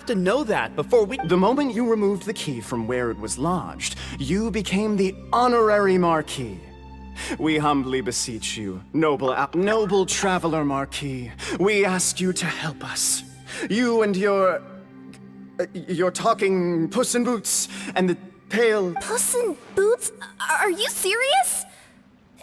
to know that before we... The moment you removed the key from where it was lodged, you became the honorary Marquis. We humbly beseech you, noble traveler Marquis, we ask you to help us. You and your talking Puss in Boots and the pale... Puss in Boots? Are you serious?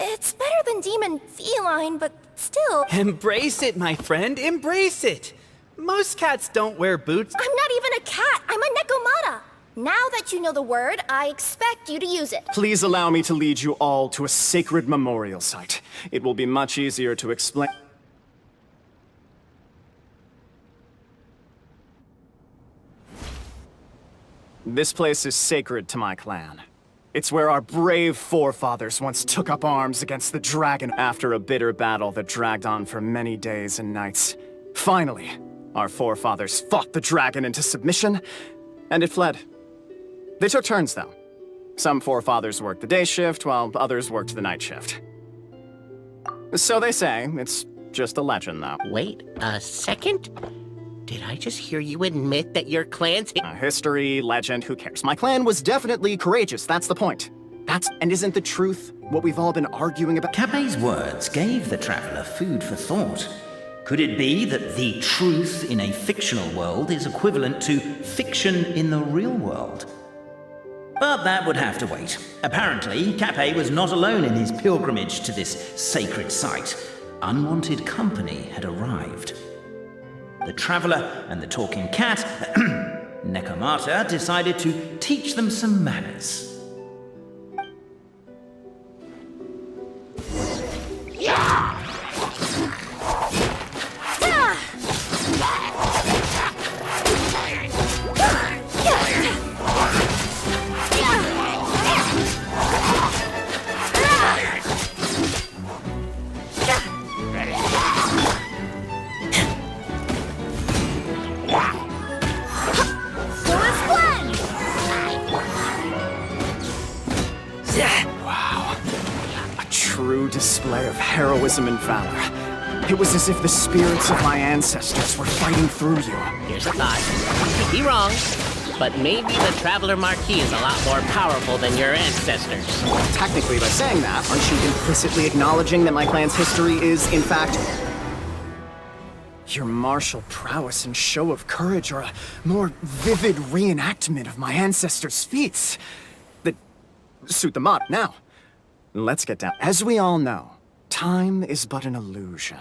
It's better than demon feline, but still... Embrace it, my friend, embrace it! Most cats don't wear boots. I'm not even a cat, I'm a Nekomata! Now that you know the word, I expect you to use it. Please allow me to lead you all to a sacred memorial site. It will be much easier to explain... This place is sacred to my clan. It's where our brave forefathers once took up arms against the dragon after a bitter battle that dragged on for many days and nights. Finally, our forefathers fought the dragon into submission, and it fled. They took turns, though. Some forefathers worked the day shift, while others worked the night shift. So they say. It's just a legend, though. Wait a second? Did I just hear you admit that your clan's... History, legend, who cares? My clan was definitely courageous, that's the point. And isn't the truth what we've all been arguing about? Capet's words gave the traveler food for thought. Could it be that the truth in a fictional world is equivalent to fiction in the real world? But that would have to wait. Apparently, Capet was not alone in his pilgrimage to this sacred site. Unwanted company had arrived. The traveler and the talking cat, Nekomata, decided to teach them some manners. True display of heroism and valor. It was as if the spirits of my ancestors were fighting through you. Here's a thought. You could be wrong, but maybe the Traveler Marquis is a lot more powerful than your ancestors. Technically, by saying that, aren't you implicitly acknowledging that my clan's history is, in fact... Your martial prowess and show of courage are a more vivid reenactment of my ancestors' feats that suit them up now. Let's get down. As we all know, time is but an illusion.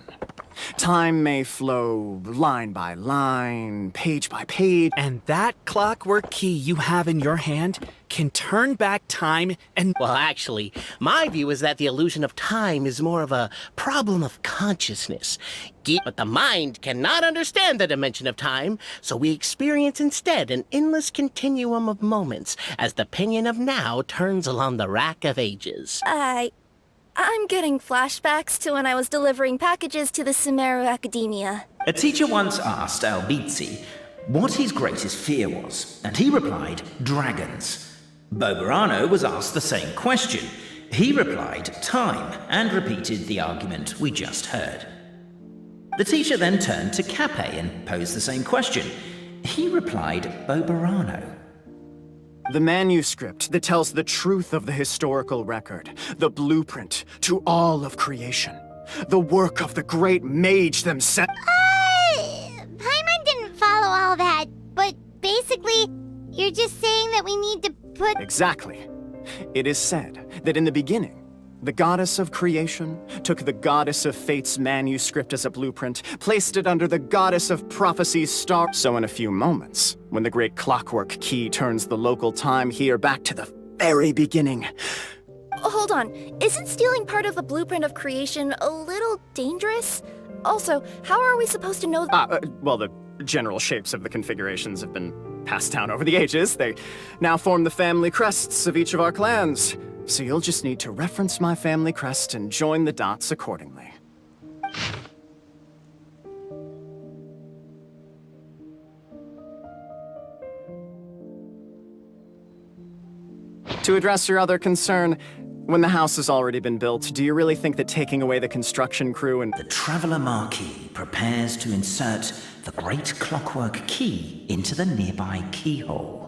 Time may flow line by line, page by page. And that clockwork key you have in your hand can turn back time and... Well, actually, my view is that the illusion of time is more of a problem of consciousness. But the mind cannot understand the dimension of time, so we experience instead an endless continuum of moments as the pinion of now turns along the rack of ages. I'm getting flashbacks to when I was delivering packages to the Sumeru Academia. A teacher once asked Albizzi what his greatest fear was, and he replied, dragons. Boberano was asked the same question. He replied, time, and repeated the argument we just heard. The teacher then turned to Capet and posed the same question. He replied, Boberano. The manuscript that tells the truth of the historical record, the blueprint to all of creation, the work of the great mage themselves. Paimon didn't follow all that, but basically, you're just saying that we need to put... Exactly. It is said that in the beginning, the goddess of creation took the goddess of fate's manuscript as a blueprint, placed it under the goddess of prophecy's star. So in a few moments, when the great clockwork key turns the local time here back to the very beginning. Hold on, isn't stealing part of the blueprint of creation a little dangerous? Also, how are we supposed to know Well, the general shapes of the configurations have been passed down over the ages. They now form the family crests of each of our clans. So you'll just need to reference my family crest and join the dots accordingly. To address your other concern, When the house has already been built, do you really think that taking away the construction crew and... The Traveler Marquis prepares to insert the great clockwork key into the nearby keyhole.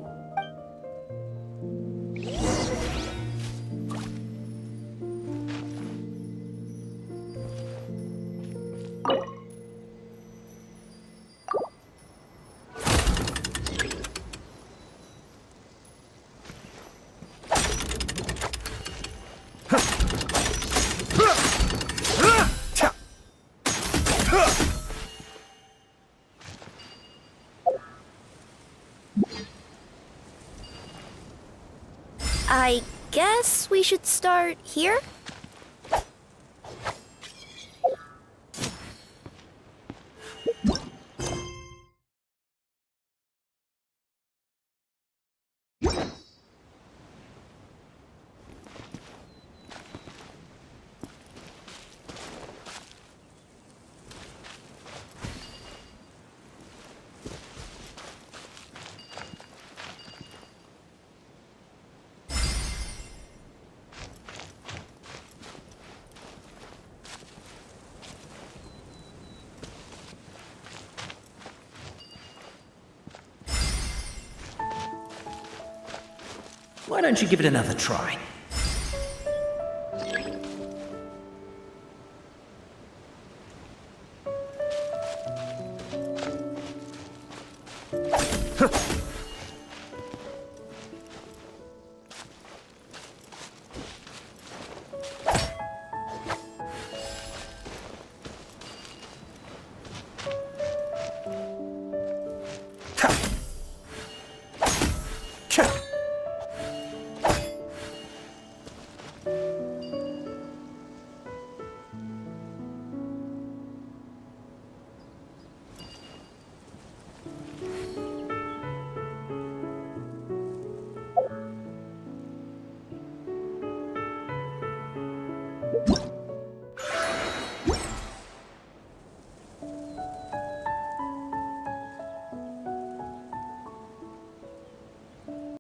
I guess we should start here? Why don't you give it another try? Huh.